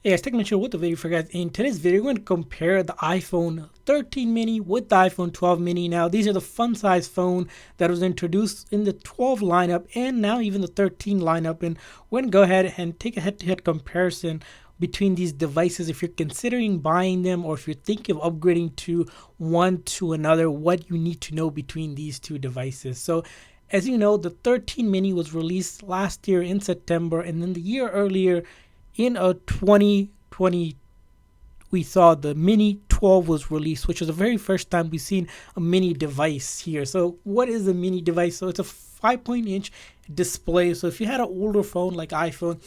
Hey guys, TechMan with the video for guys. In today's video, we're going to compare the iPhone 13 mini with the iPhone 12 mini. Now, these are the fun size phone that was introduced in the 12 lineup and now even the 13 lineup. And we're going to go ahead and take a head-to-head comparison between these devices. If you're considering buying them or if you're thinking of upgrading to one to another, what you need to know between these two devices. So as you know, the 13 mini was released last year in September, and then the year earlier in 2020 we saw the mini 12 was released, which was the very first time we've seen a mini device here. So what is a mini device? So it's a 5.inch display. So if you had an older phone like iPhone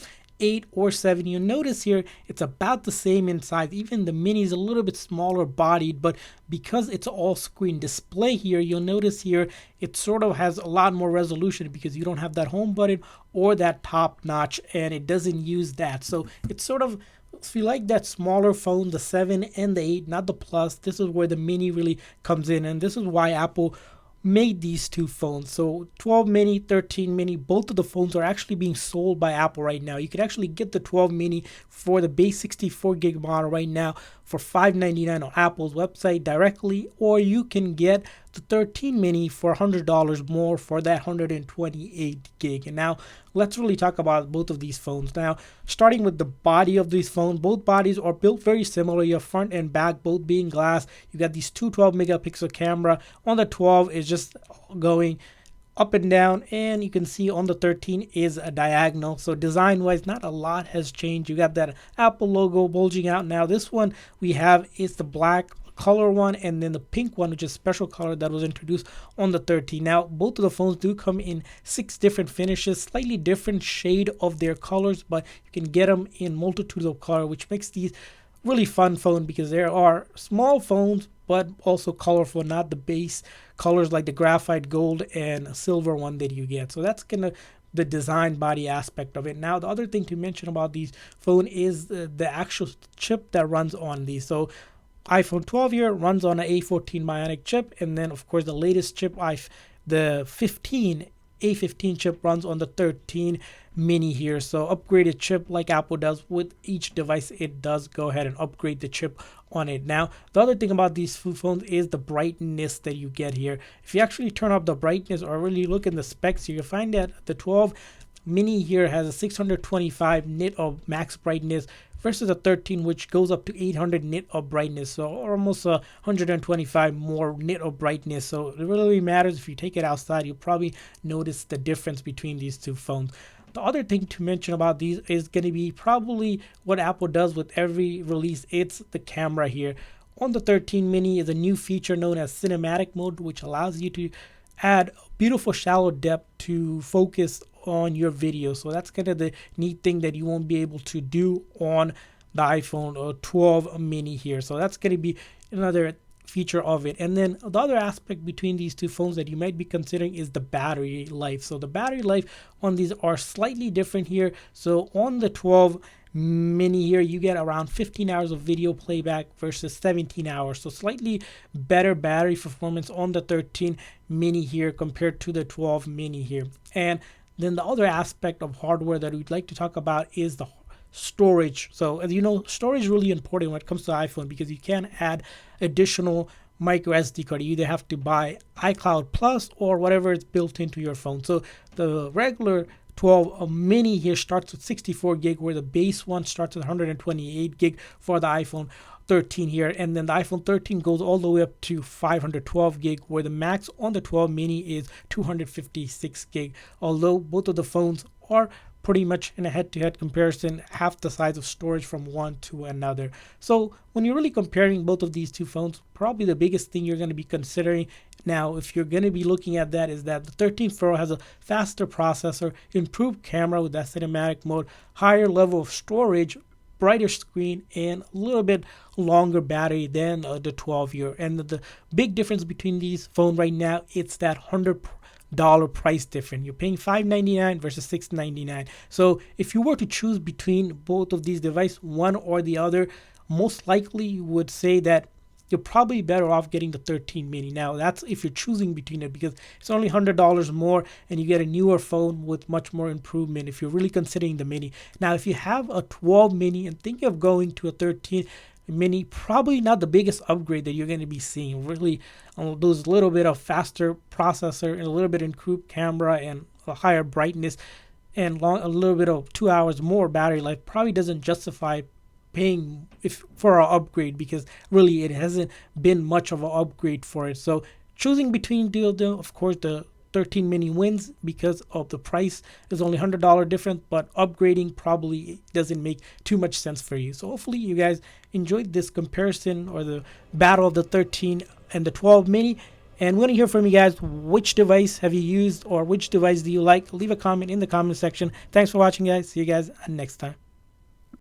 8 or 7, you'll notice here it's about the same in size. Even the mini is a little bit smaller bodied, but because it's all screen display here, you'll notice here it sort of has a lot more resolution because you don't have that home button or that top notch, and it doesn't use that. So it's sort of, if you like that smaller phone, the 7 and the 8, not the Plus, this is where the mini really comes in, and this is why Apple made these two phones. So 12 mini, 13 mini, both of the phones are actually being sold by Apple right now. You can actually get the 12 mini for the base 64 gig model right now for $599 on Apple's website directly, or you can get the 13 mini for $100 more for that 128 gig. And now let's really talk about both of these phones. Now, starting with the body of these phones, both bodies are built very similar. You have front and back both being glass. You got these two 12 megapixel camera. On the 12 is just going up and down, and you can see on the 13 is a diagonal. So design wise, not a lot has changed. You got that Apple logo bulging out. Now this one we have is the black color one, and then the pink one, which is special color that was introduced on the 13. Now both of the phones do come in 6 different finishes, slightly different shade of their colors, but you can get them in multitudes of color, which makes these really fun phone because there are small phones but also colorful, not the base colors like the graphite gold and silver one that you get. So that's kind of the design body aspect of it. Now the other thing to mention about these phone is the actual chip that runs on these. So iPhone 12 here runs on an A14 Bionic chip, and then of course the latest chip, the 15 A15 chip, runs on the 13 mini here. So upgraded chip like Apple does with each device, it does go ahead and upgrade the chip on it. Now the other thing about these phones is the brightness that you get here. If you actually turn up the brightness or really look in the specs here, you'll find that the 12 mini here has a 625 nit of max brightness versus a 13 which goes up to 800 nit of brightness, so almost 125 more nit of brightness. So it really matters. If you take it outside, you'll probably notice the difference between these two phones. The other thing to mention about these is going to be probably what Apple does with every release. It's the camera here. On the 13 mini is a new feature known as cinematic mode, which allows you to add beautiful shallow depth to focus on your video. So that's kind of the neat thing that you won't be able to do on the iPhone 12 mini here. So that's going to be another feature of it. And then the other aspect between these two phones that you might be considering is the battery life. So the battery life on these are slightly different here. So on the 12 mini here, you get around 15 hours of video playback versus 17 hours. So slightly better battery performance on the 13 mini here compared to the 12 mini here. And then the other aspect of hardware that we'd like to talk about is the storage. So as you know, storage is really important when it comes to iPhone because you can add additional micro SD card. You either have to buy iCloud Plus or whatever is built into your phone. So the regular 12 mini here starts with 64 gig, where the base one starts with 128 gig for the iPhone 13 here, and then the iPhone 13 goes all the way up to 512 gig, where the max on the 12 mini is 256 gig. Although both of the phones are pretty much in a head-to-head comparison, half the size of storage from one to another. So when you're really comparing both of these two phones, probably the biggest thing you're going to be considering now, if you're going to be looking at that, is that the 13 Pro has a faster processor, improved camera with that cinematic mode, higher level of storage, brighter screen, and a little bit longer battery than the 12 year. And the big difference between these phones right now, it's that $100 price difference. You're paying $599 versus $699. So if you were to choose between both of these devices, one or the other, most likely you would say that you're probably better off getting the 13 mini. Now that's if you're choosing between it, because it's only $100 more and you get a newer phone with much more improvement if you're really considering the mini. Now if you have a 12 mini and thinking of going to a 13 mini, probably not the biggest upgrade that you're going to be seeing. Really lose a little bit of faster processor and a little bit improved camera and a higher brightness and a little bit of 2 hours more battery life probably doesn't justify paying for an upgrade, because really it hasn't been much of an upgrade for it. So choosing between of course the 13 mini wins because of the price is only $100 difference, but upgrading probably doesn't make too much sense for you. So hopefully you guys enjoyed this comparison or the battle of the 13 and the 12 mini. And we want to hear from you guys. Which device have you used, or which device do you like? Leave a comment in the comment section. Thanks for watching, guys. See you guys next time.